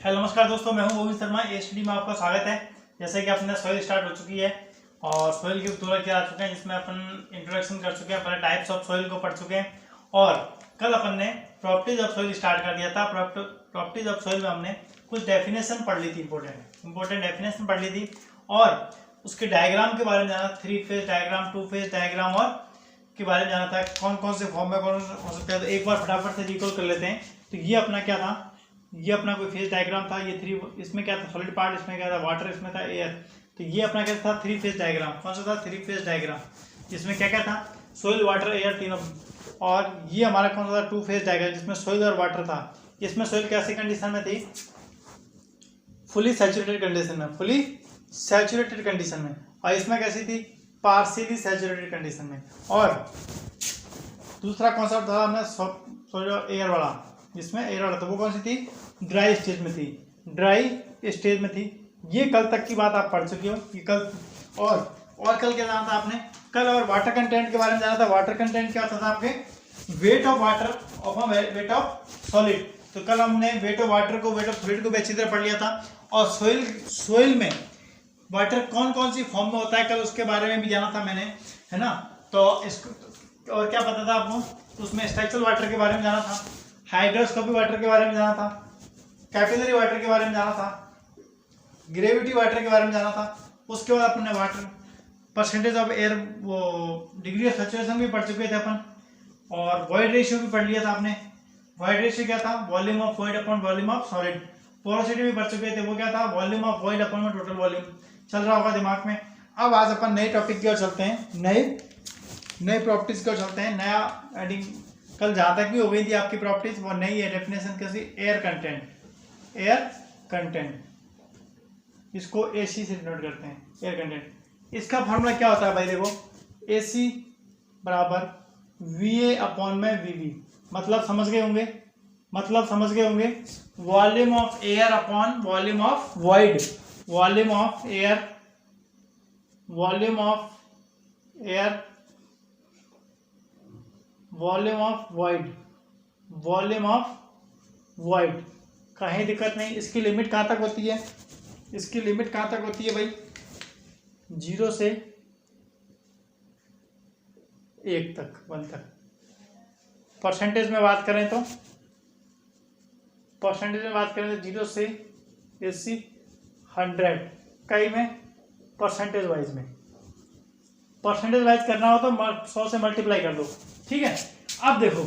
Hello नमस्कार दोस्तों, मैं हूं गोविंद शर्मा। एसटी में आपका स्वागत है। जैसे कि अपने सॉइल स्टार्ट हो चुकी है और सॉइल के ट्यूटोरियल क्या आ चुके हैं, जिसमें अपन इंट्रोडक्शन कर चुके हैं, अपने टाइप्स ऑफ सॉइल को पढ़ चुके हैं। और कल अपन ने प्रॉपर्टीज ऑफ सॉइल स्टार्ट कर दिया था। प्रॉपर्टीज ऑफ सॉइल में हमने कुछ डेफिनेशन पढ़ ली थी, इंपॉर्टेंट डेफिनेशन पढ़ ली थी और उसके डायग्राम के बारे में जाना, 3 फेज डायग्राम, 2 फेज डायग्राम और के बारे में जाना था, कौन कौन से फॉर्म में कौन हो सकता है। तो एक बार फटाफट से रिकॉल कर लेते हैं। तो ये अपना क्या था, ये अपना कोई फेज डायग्राम था। ये 3, इसमें क्या था सॉलिड पार्ट, इसमें क्या था वाटर, इसमें था एयर। तो ये अपना क्या था 3 फेज डायग्राम। कौन सा था 3 फेज डायग्राम, जिसमें क्या क्या था सोइल वाटर एयर तीनों। और ये हमारा कौन सा था 2 फेज डायग्राम, जिसमें सोइल और वाटर था। इसमें सोइल कैसी कंडीशन में थी, फुली सैचुरेटेड कंडीशन में, फुली सैचुरेटेड कंडीशन में। और इसमें कैसी थी, पार्शियली सैचुरेटेड कंडीशन में। और दूसरा कॉन्सेप्ट था हमने सोइल एयर वाला, जिसमें एयर वाला था वो कौन सी थी, ड्राई स्टेज में थी, ड्राई स्टेज में थी। ये कल तक की बात आप पढ़ चुके हो। ये कल और कल क्या जाना था आपने, कल और वाटर कंटेंट के बारे में जाना था। वाटर कंटेंट क्या होता था आपके, weight of water of weight of solid. तो कल हमने वेट ऑफ वाटर को, वेट ऑफ सॉलिड को भी अच्छी तरह पढ़ लिया था। और सोइल में वाटर कौन कौन सी फॉर्म में होता है, कल उसके बारे में भी जाना था मैंने, है ना। तो इसको और क्या पता था आपको, तो उसमें स्ट्रक्चरल वाटर के बारे में जाना था, हाइड्रोस्कोपिक वाटर के बारे में जाना था, कैपिलरी वाटर के बारे में जाना था, ग्रेविटी वाटर के बारे में जाना था। उसके बाद अपने वाटर परसेंटेज ऑफ एयर, वो डिग्री ऑफ सैचुरेशन भी पढ़ चुके थे अपन। और वॉइड रेशियो भी पढ़ लिया था आपने। वॉइड रेशियो क्या था, volume of void upon volume of solid. Porosity भी पढ़ चुके थे, वो क्या था, volume of void upon total volume. चल रहा होगा दिमाग में। अब आज अपन नए टॉपिक की ओर चलते हैं, नए प्रॉपर्टीज की ओर चलते हैं। नया एडिंग कल जहाँ तक भी हो गई थी आपकी प्रॉपर्टीज, वो नई है डेफिनेशन कैसी, एयर कंटेंट। एयर कंटेंट, इसको एसी से डिनोट करते हैं, एयर कंटेंट। इसका फॉर्मूला क्या होता है भाई, देखो, एसी बराबर वीए अपॉन में वीवी। मतलब समझ गए होंगे, volume of air upon volume of void. Volume of air, volume of air, volume of void, volume of void. कहीं दिक्कत नहीं। इसकी लिमिट कहाँ तक होती है, इसकी लिमिट कहाँ तक होती है भाई, 0 से 1 तक, 1 तक। परसेंटेज में बात करें तो 0 से 80, 100, कई में परसेंटेज वाइज में। परसेंटेज वाइज करना हो तो 100 से मल्टीप्लाई कर दो, ठीक है। अब देखो,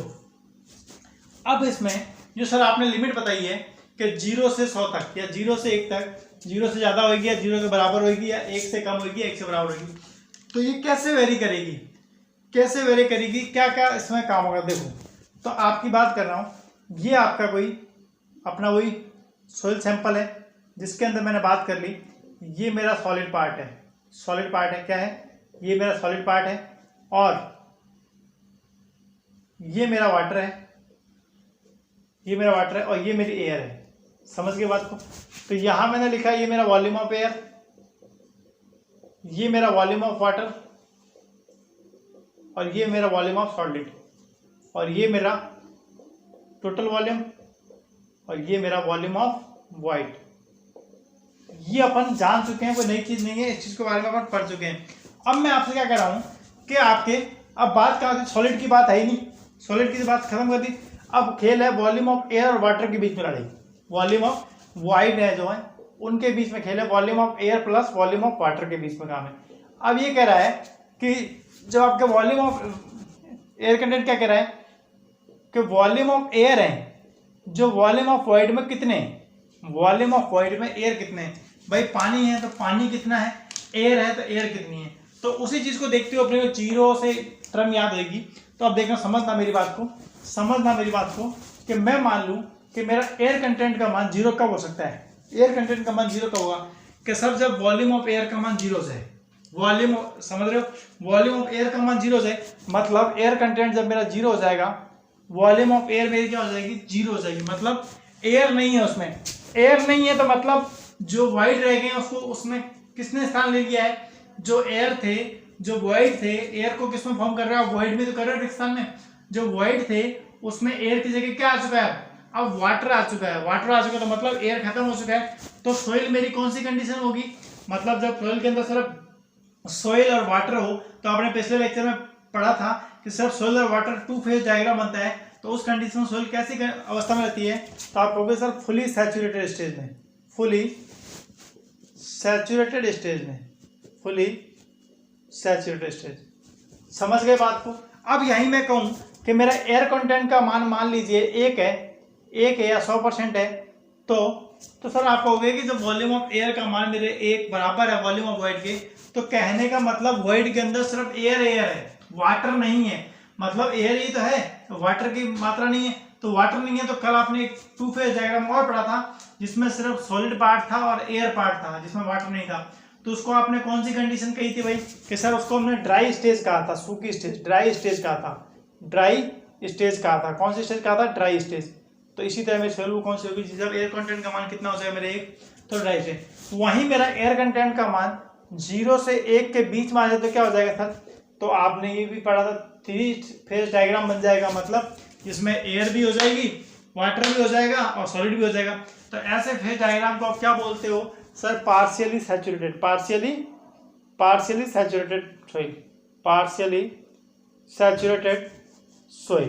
अब इसमें जो सर आपने लिमिट बताई है कि 0 से 100 तक या 0 से 1 तक, 0 से ज़्यादा होगी या 0 के बराबर होगी या 1 से कम होगी, 1 से बराबर होगी, तो ये कैसे वेरी करेगी, क्या क्या इसमें काम होगा। देखो, तो आपकी बात कर रहा हूँ, ये आपका कोई अपना वही सोइल सैंपल है जिसके अंदर मैंने बात कर ली। ये मेरा सॉलिड पार्ट है, क्या है, ये मेरा सॉलिड पार्ट है और ये मेरा वाटर है, और ये मेरी एयर है। समझ गए बात को। तो यहां मैंने लिखा है ये मेरा वॉल्यूम ऑफ एयर, ये मेरा वॉल्यूम ऑफ वाटर, और ये मेरा वॉल्यूम ऑफ सॉलिड, और ये मेरा टोटल वॉल्यूम, और ये मेरा वॉल्यूम ऑफ वॉइड। ये अपन जान चुके हैं, कोई नई चीज नहीं है, इस चीज के बारे में अपन पढ़ चुके हैं। अब मैं आपसे क्या कह रहा हूं कि आपके अब बात क्या होती, सॉलिड की बात है ही नहीं, सॉलिड की बात खत्म कर दी। अब खेल है वॉल्यूम ऑफ एयर और वाटर के बीच में लड़ाई, वॉल्यूम ऑफ वॉइड है जो है उनके बीच में खेल है, volume of air plus volume of water के बीच में काम है। अब ये कह रहा है कि जब आपके वॉल्यूम ऑफ एयर कंटेंट क्या कह रहा है कि वॉल्यूम ऑफ एयर है, जो वॉल्यूम ऑफ वॉइड में कितने, वॉल्यूम ऑफ वॉइड में एयर कितने हैं। भाई पानी है तो पानी कितना है, एयर है तो एयर कितनी है। तो उसी चीज को देखते हुए अपने को 0 से टर्म याद रहेगी। तो अब देखना, समझना मेरी बात को कि मैं मान लूं कि मेरा एयर कंटेंट का मान 0 कब हो सकता है, एयर कंटेंट का मान 0 कब होगा कि सर जब वॉल्यूम ऑफ एयर का मान 0 से है, समझ रहे हो, वॉल्यूम ऑफ एयर का मान 0 से, मतलब एयर कंटेंट जब मेरा 0 हो जाएगा, वॉल्यूम ऑफ एयर मेरी क्या हो जाएगी, 0 हो जाएगी। मतलब एयर नहीं है उसमें, एयर नहीं है तो मतलब जो वॉइड रह गए उसको, उसमें किसने स्थान ले लिया है, जो एयर थे, जो वॉइड थे, एयर को किसमें फॉर्म कर रहा है, वॉइड में तो कर रहा है स्थान में। जो वॉइड थे उसमें एयर की जगह क्या आ चुका है, अब वाटर आ चुका है, वाटर आ चुका है तो मतलब एयर खत्म हो चुका है। तो सोइल मेरी कौन सी कंडीशन होगी, मतलब जब सोइल के अंदर सिर्फ सोइल और वाटर हो, तो आपने पिछले लेक्चर में पढ़ा था कि सिर्फ सोइल और वाटर टू फेज डायग्राम बनता है। तो उस कंडीशन में सोइल कैसी अवस्था में रहती है, तो आप कहोगे सर फुली सैचुरेटेड स्टेज में, फुली सैचुरेटेड स्टेज में, फुली सैचुरेटेड स्टेज। समझ गए बात को। अब यही मैं कहूं कि मेरा एयर कंटेंट का मान लीजिए 1 है या 100% है, तो सर आप कहोगे कि जब वॉल्यूम ऑफ एयर का मान मेरे 1 बराबर है वॉल्यूम ऑफ वॉइड के, तो कहने का मतलब वॉइड के अंदर सिर्फ एयर है, वाटर नहीं है। मतलब एयर ही तो है, वाटर की मात्रा नहीं है, तो वाटर नहीं है। तो कल आपने एक टू फेज डायग्राम और पढ़ा था जिसमें सिर्फ सॉलिड पार्ट था और एयर पार्ट था, जिसमें वाटर नहीं था। तो उसको आपने कौन सी कंडीशन कही थी भाई, कि सर उसको हमने ड्राई स्टेज कहा था, सूखी स्टेज, ड्राई स्टेज कहा था, ड्राई स्टेज कहा था। कौन सी स्टेज कहा था, ड्राई स्टेज। तो इसी तरह मेरी सोइल कौन सी होगी, जब एयर कंटेंट का मान कितना हो जाएगा मेरे 1, तो ड्राई स्टेज। वहीं मेरा एयर कंटेंट का मान 0 से 1 के बीच में आ जाए तो क्या हो जाएगा सर, तो आपने ये भी पढ़ा था 3 फेज डायग्राम बन जाएगा, मतलब इसमें एयर भी हो जाएगी, वाटर भी हो जाएगा और सॉलिड भी हो जाएगा। तो ऐसे फेज डायग्राम को आप क्या बोलते हो sir, partially saturated, partially saturated soil, partially saturated soil,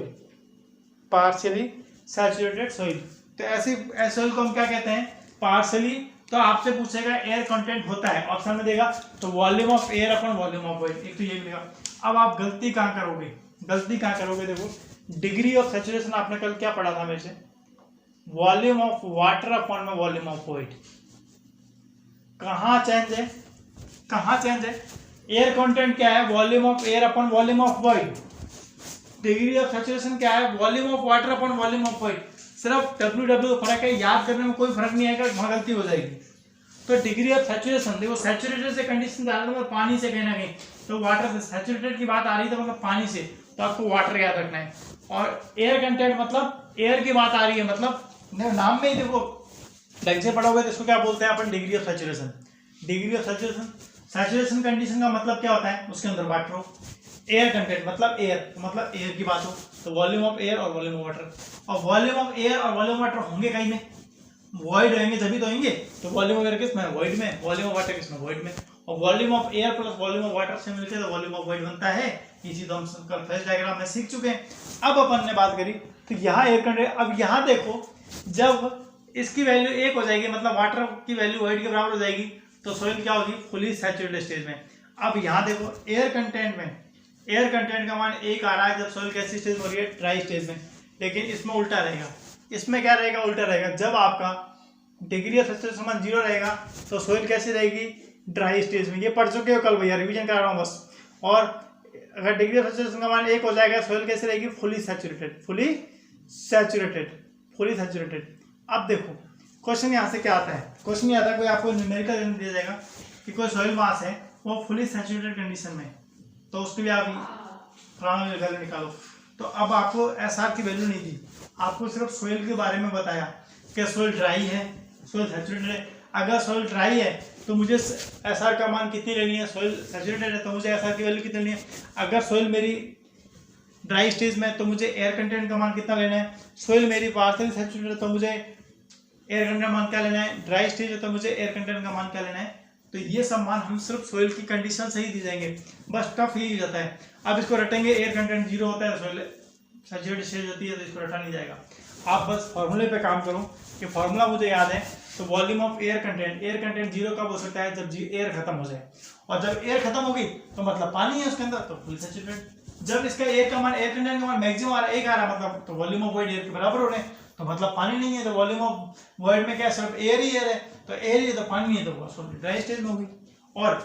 partially saturated soil. तो ऐसी सॉइल को हम क्या कहते हैं, पार्शियली। तो आपसे पूछेगा एयर कंटेंट होता है, ऑप्शन में देगा तो volume of air upon volume of void, एक तो ये मिलेगा। अब आप गलती कहाँ करोगे, देखो डिग्री ऑफ सैचुरेशन आपने कल क्या पढ़ा था मेरे से, वॉल्यूम ऑफ वाटर अपॉन में वॉल्यूम ऑफ वॉइड। कहाँ चेंज है, एयर कंटेंट क्या है, volume of air upon volume of void. Degree of saturation क्या है, volume of water upon volume of void. सिर्फ W फर्क है, याद करने में कोई फर्क नहीं आएगा, वहां गलती हो जाएगी। तो डिग्री ऑफ सैचुरेशन देखो, सैचुरेटेड से कंडीशन जा रहा है पानी से कहीं ना कहीं, तो वाटर से, सैचुरेटेड की बात आ रही है तो मतलब पानी से, तो आपको वाटर याद रखना है। और एयर कंटेंट मतलब एयर की बात आ रही है, मतलब नाम में ही देखो ढंग से पढ़ोगे तो इसको क्या बोलते हैं अपन, degree of saturation. Degree of saturation condition का मतलब क्या होता है, उसके अंदर वाटर हो। एयर कंटेंट मतलब एयर की बात हो, तो वॉल्यूम ऑफ एयर और वॉल्यूम ऑफ वाटर। और वॉल्यूम ऑफ एयर और वॉल्यूम ऑफ वाटर होंगे कहीं में, वॉइड होंगे जब भी तो होंगे। तो वॉल्यूम ऑफ एयर किस में, वॉइड में, वॉल्यूम ऑफ वाटर किस में, वॉइड में। और volume of air plus volume of water से मिलकर तो वॉल्यूम ऑफ वॉइड बनता है। इसी तो हम कल फेज डायग्राम में सीख चुके हैं। अब अपन ने बात करी तो यहाँ एयर कंटेंट, अब यहाँ देखो जब इसकी वैल्यू 1 हो जाएगी, मतलब वाटर की वैल्यू वॉइड के बराबर हो जाएगी, तो सोइल क्या होगी, फुली सैचुरेटेड स्टेज में। अब यहाँ देखो एयर कंटेंट का मान 1 आ रहा है जब सोइल कैसी स्टेज में हो रही है, ड्राई स्टेज में। लेकिन इसमें उल्टा रहेगा, इसमें क्या रहेगा, उल्टा रहेगा। जब आपका डिग्री ऑफ सैचुरेशन मान 0 रहेगा तो सोइल कैसी रहेगी, ड्राई स्टेज में। ये पढ़ चुके हो कल भैया, रिवीजन करा रहा हूँ बस। और अगर डिग्री ऑफ सैचुरेशन का मान 1 हो जाएगा, सोइल कैसी रहेगी, फुली सैचुरेटेड। अब देखो क्वेश्चन यहाँ से क्या आता है, क्वेश्चन ये आता है, कोई आपको न्यूमेरिकल दिया जाएगा कि कोई सॉइल मास है वो फुली सैचुरेटेड कंडीशन में, तो उसके लिए आप वैल्यू निकालो। तो अब आपको एसआर की वैल्यू नहीं दी, आपको सिर्फ सोइल के बारे में बताया कि सोइल ड्राई है, सोइल सैचुरेटेड है। अगर सोइल ड्राई है तो मुझे एसआर का मान कितनी लेनी है, सोइल सैचुरेटेड है तो मुझे एसआर की वैल्यू कितनी लेनी है। अगर सोइल मेरी ड्राई स्टेज में तो मुझे एयर कंटेंट का मान कितना लेना है। सोइल मेरी पार्शियली सैचुरेटेड है तो मुझे एयर कंटेंट का मान क्या लेना है, ड्राई स्टेज है तो मुझे एयर कंटेंट का मान क्या लेना है। तो ये सब मान हम सिर्फ सोइल की कंडीशन से ही दी जाएंगे, बस टफ ही जाता है। अब इसको रटेंगे, एयर कंटेंट 0 होता है, सोइल सैचुरेटेड स्टेज होती है, तो इसको रटा नहीं जाएगा। आप बस फॉर्मूले पे काम करो कि फॉर्मूला मुझे याद है। तो वॉल्यूम ऑफ एयर कंटेंट 0 कब हो सकता है, जब एयर खत्म हो जाए। और जब एयर खत्म होगी तो मतलब पानी है उसके अंदर, तो फुल सैचुरेटेड। जब इसका एयर कंटेंट का मान मैक्सिमम आ रहा है, 1 आ रहा है, मतलब तो वॉल्यूम ऑफ वॉइड एयर के बराबर हो रहे हैं, तो मतलब पानी नहीं है। तो वॉल्यूम ऑफ वॉइड में क्या सिर्फ एयर ही एयर है, तो एयर ही है तो पानी नहीं है, तो ड्राई स्टेज में होगी। और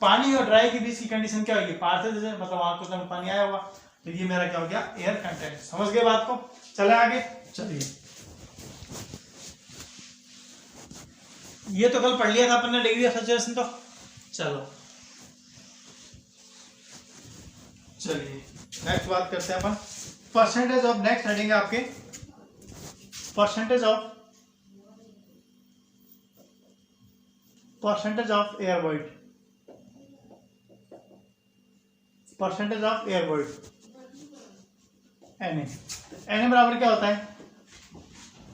पानी और ड्राई के बीच की कंडीशन क्या होगी, पार्शियल जैसे, मतलब वहां कुछ पानी आया होगा, तो ये मेरा क्या हो गया, एयर कंटेंट। समझ गए बात को, चले आगे। चलिए ये तो कल पढ़ लिया था अपन ने डिग्री ऑफ सैचुरेशन, तो चलिए नेक्स्ट बात करते हैं अपन परसेंटेज ऑफ, नेक्स्ट हेडिंग है आपके percentage of air void, percentage of air void, N A बराबर क्या होता है,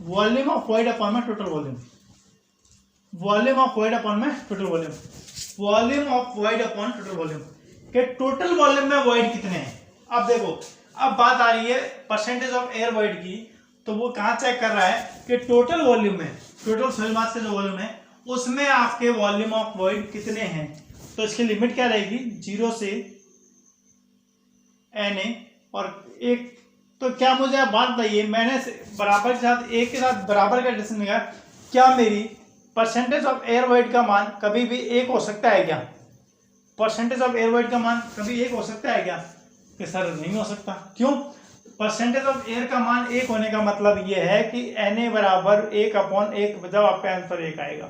वॉल्यूम ऑफ वॉइड अपॉन में total volume, volume of void upon में total volume, volume of void upon total volume के total volume में वॉइड कितने हैं। अब देखो, अब बात आ रही है परसेंटेज ऑफ एयर वॉइड की, तो वो कहाँ चेक कर रहा है कि टोटल वॉल्यूम में, टोटल सॉइल मास का जो वॉल्यूम है उसमें आपके वॉल्यूम ऑफ वॉइड कितने हैं। तो इसकी लिमिट क्या रहेगी, 0 से Na। और एक तो क्या मुझे आप बात बताइए, मैंने बराबर के साथ एक के साथ बराबर का डिस्टेंस लिया, क्या मेरी परसेंटेज ऑफ एयर वॉइड का मान कभी भी एक हो सकता है क्या? परसेंटेज ऑफ एयर वॉइड का मान कभी एक हो सकता है क्या? कि सर नहीं हो सकता। क्यों? परसेंटेज ऑफ एयर का मान एक होने का मतलब ये है कि Na बराबर 1/1, जब आपका आंसर 1 आएगा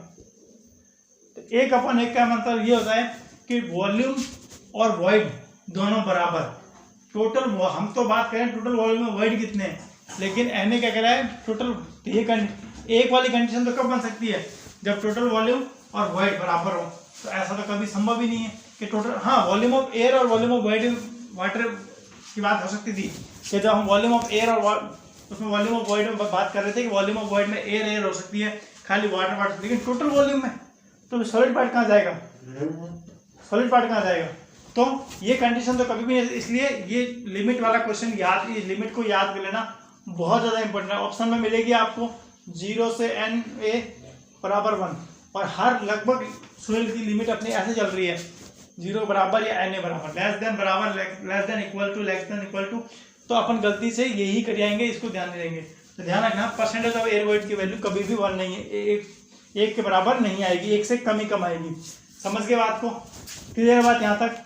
तो 1/1 का मतलब ये होता है कि वॉल्यूम और वॉइड दोनों बराबर। टोटल हम तो बात करें टोटल वॉल्यूम में वॉइड कितने हैं, लेकिन Na क्या कह रहा है टोटल। एक वाली कंडीशन तो कब बन सकती है, जब टोटल वॉल्यूम और वॉइड बराबर हो। तो ऐसा तो कभी संभव ही नहीं है कि टोटल, हाँ वॉल्यूम ऑफ एयर और वॉल्यूम ऑफ वाटर की बात हो सकती थी कि जब हम वॉल्यूम ऑफ एयर और उसमें वॉल्यूम ऑफ वॉइड में बात कर रहे थे कि वॉल्यूम ऑफ वॉइड में एयर हो सकती है, खाली वाटर, लेकिन टोटल वॉल्यूम में तो सॉलिड पार्ट कहाँ जाएगा, सॉलिड पार्ट कहाँ जाएगा। तो ये कंडीशन तो कभी भी नहीं, इसलिए ये लिमिट वाला क्वेश्चन याद, ये लिमिट को याद कर लेना बहुत ज़्यादा इंपॉर्टेंट है। ऑप्शन में मिलेगी आपको 0 से Na बराबर 1, और हर लगभग सॉइल की लिमिट अपनी ऐसे चल रही है 0 बराबर या Na बराबर, लेस देन बराबर, less than equal to, less than equal to. तो अपन गलती से यही कर जाएंगे, इसको ध्यान देंगे। तो ध्यान रखना परसेंटेज ऑफ एयर वॉइड की वैल्यू कभी भी 1 नहीं है, एक के बराबर नहीं आएगी, एक से कम ही कम आएगी। समझ गए बात को, क्लियर बात यहाँ तक।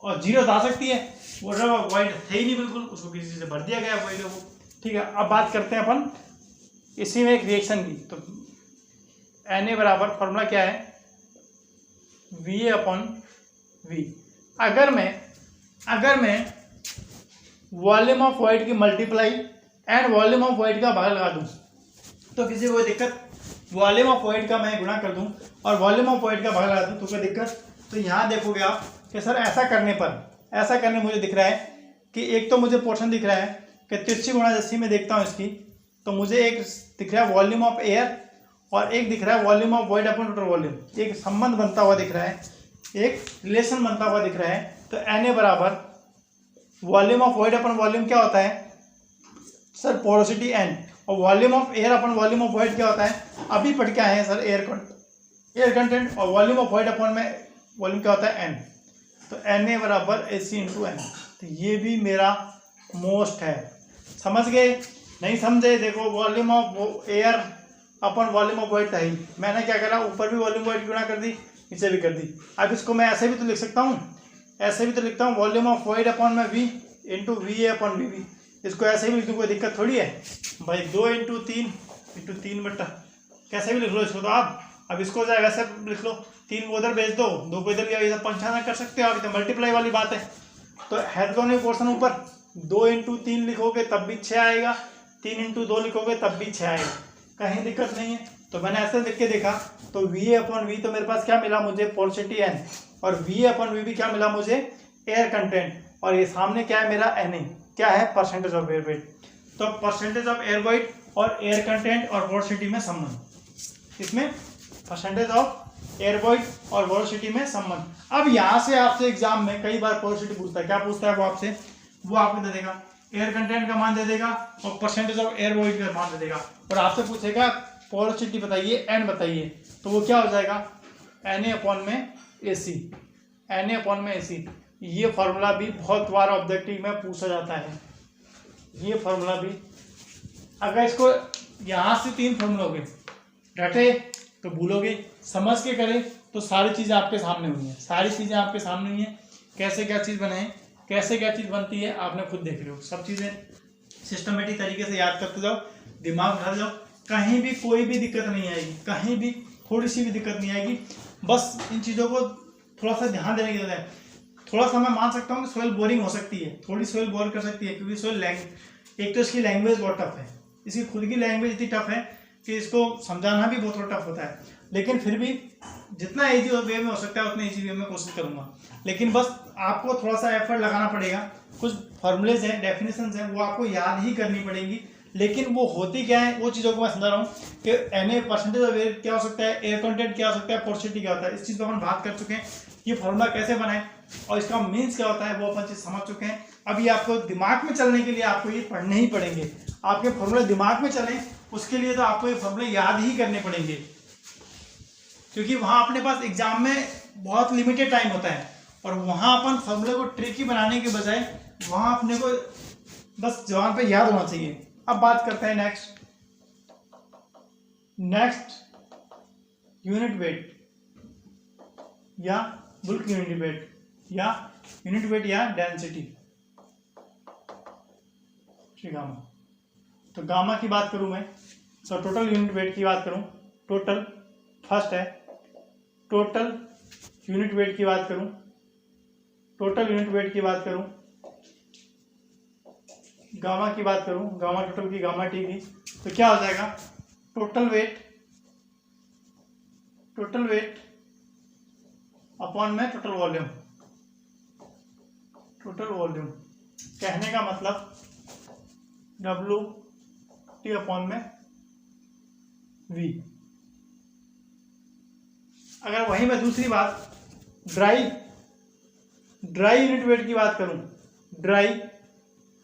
और 0 आ सकती है, वो वॉइड है ही नहीं बिल्कुल, उसको किसी से भर दिया गया वॉइड को। ठीक है, अब बात करते हैं अपन इसी में एक रिएक्शन की। तो Na बराबर फॉर्मूला क्या है, Va/V। अगर मैं वॉल्यूम ऑफ वॉइड की multiply and volume of void का भाग लगा दूं तो किसी को कोई दिक्कत, वॉल्यूम ऑफ वॉइड का मैं गुणा कर दूं और वॉल्यूम ऑफ वॉइड का भाग लगा दूं तो कोई दिक्कत। तो यहाँ देखोगे आप कि सर ऐसा करने मुझे दिख रहा है कि एक तो मुझे पोर्शन दिख रहा है कि तिरछी गुणाजस्सी में देखता हूँ इसकी, तो मुझे एक दिख रहा है वॉल्यूम ऑफ एयर और एक दिख रहा है volume of void upon total volume. एक संबंध बनता हुआ दिख रहा है, एक रिलेशन बनता हुआ दिख रहा है। तो Na बराबर volume of void upon volume क्या होता है सर, पोरोसिटी N, और volume of air upon volume of void क्या होता है, अभी पढ़ के आए हैं सर, एयर कंटेंट। और वॉल्यूम ऑफ वॉइड अपॉन में वॉल्यूम क्या होता है, N। तो Na बराबर AC/N। तो ये भी मेरा मोस्ट है। समझ गए, नहीं समझे, देखो volume of air upon volume of void था ही, मैंने क्या करा, ऊपर भी वॉल्यूम वॉइड गुणा कर दी, नीचे भी कर दी। अब इसको मैं ऐसे भी तो लिख सकता हूँ, ऐसे भी तो लिखता हूँ वॉल्यूम ऑफ वॉइड अपॉन में V इंटू Va/Vb। इसको ऐसे भी लिख दूँ, कोई दिक्कत थोड़ी है भाई। 2 × 3 बट्टा कैसे भी लिख लो इसको तो आप। अब इसको जाएगा ऐसे लिख लो, 3 को उधर भेज दो, 2 को इधर लिया, ये सब पंचाना कर सकते हो आप, तो मल्टीप्लाई वाली बात है। तो हेक्सागोनल पोर्शन ऊपर 2 × 3 लिखोगे तब भी 6 आएगा, 3 × 2 लिखोगे तब भी 6 आएगा, कहीं दिक्कत नहीं है। तो मैंने ऐसे लिख के देखा तो Va/V तो मेरे पास क्या मिला मुझे, पोरोसिटी N, और Va/Vb क्या मिला मुझे, एयर कंटेंट, और ये सामने क्या है मेरा Na, क्या है, परसेंटेज ऑफ एयर वॉइड। तो परसेंटेज ऑफ एयर वॉइड और एयर कंटेंट और पोरोसिटी में संबंध, इसमें परसेंटेज ऑफ एयर वॉइड और पोरोसिटी में संबंध। अब यहाँ से आपसे एग्जाम में कई बार पोरोसिटी पूछता है, क्या पूछता है वो आपसे, वो आपको दे देगा एयर कंटेंट का मान दे देगा और परसेंटेज ऑफ एयर वॉइड का मान दे देगा, और आपसे पूछेगा पोरोसिटी बताइए, N बताइए, तो वो क्या हो जाएगा, Na/AC, Na/AC। ये फार्मूला भी बहुत बार ऑब्जेक्टिव में पूछा जाता है। ये फार्मूला भी, अगर इसको यहाँ से 3 फार्मूला हो गए, रटे तो भूलोगे, समझ के करें तो सारी चीज़ें आपके सामने हुई हैं, सारी चीज़ें आपके सामने हुई हैं। कैसे क्या चीज़ बनाए, कैसे क्या चीज़ बनती है आपने खुद देख रहे हो। सब चीज़ें सिस्टमेटिक तरीके से याद करते जाओ, दिमाग उठा जाओ, कहीं भी कोई भी दिक्कत नहीं आएगी, कहीं भी थोड़ी सी भी दिक्कत नहीं आएगी। बस इन चीज़ों को थोड़ा सा ध्यान देने की जरूरत है। थोड़ा सा मैं मान सकता हूँ कि सॉइल बोरिंग हो सकती है, थोड़ी सॉइल बोर कर सकती है, क्योंकि सॉइल एक तो इसकी लैंग्वेज बहुत टफ है, इसकी खुद की लैंग्वेज इतनी टफ है कि इसको समझाना भी बहुत थोड़ा टफ होता है। लेकिन फिर भी जितना ईजी वे में हो सकता है उतने ईजी वे में कोशिश करूँगा। लेकिन बस आपको थोड़ा सा एफर्ट लगाना पड़ेगा। कुछ फॉर्मूलेज हैं, डेफिनेशंस हैं, वो आपको याद ही करनी पड़ेंगी। लेकिन वो होती क्या है, वो चीज़ों को मैं समझा रहा हूँ कि Na परसेंटेज ऑफ एयर क्या हो सकता है, एयर कंटेंट क्या हो सकता है, पोर्सिटी क्या होता है। इस चीज़ पर हम बात कर चुके हैं, ये फॉर्मूला कैसे बनाए और इसका मीन्स क्या होता है वो अपन चीज़ समझ चुके हैं। अब ये आपको दिमाग में चलने के लिए आपको ये पढ़ने ही पड़ेंगे। आपके फॉर्मूले दिमाग में चलें उसके लिए तो आपको ये फॉर्मूले याद ही करने पड़ेंगे, क्योंकि वहाँ अपने पास एग्जाम में बहुत लिमिटेड टाइम होता है और वहाँ अपन फॉर्मूले को ट्रिकी बनाने के बजाय वहाँ अपने को बस जवान पे याद होना चाहिए। अब बात करते हैं नेक्स्ट यूनिट वेट या बुल्क यूनिट वेट या डेंसिटी गामा। तो गामा की बात करूं मैं, तो टोटल यूनिट वेट की बात करूं, टोटल फर्स्ट है, टोटल यूनिट वेट की बात करूं, टोटल यूनिट वेट की बात करूं, गामा की बात करूं, गामा टोटल की, गामा टी की, तो क्या हो जाएगा, टोटल वेट अपॉन में टोटल वॉल्यूम, कहने का मतलब W T अपॉन में V। अगर वहीं मैं दूसरी बात ड्राई यूनिट वेट की बात करूं, ड्राई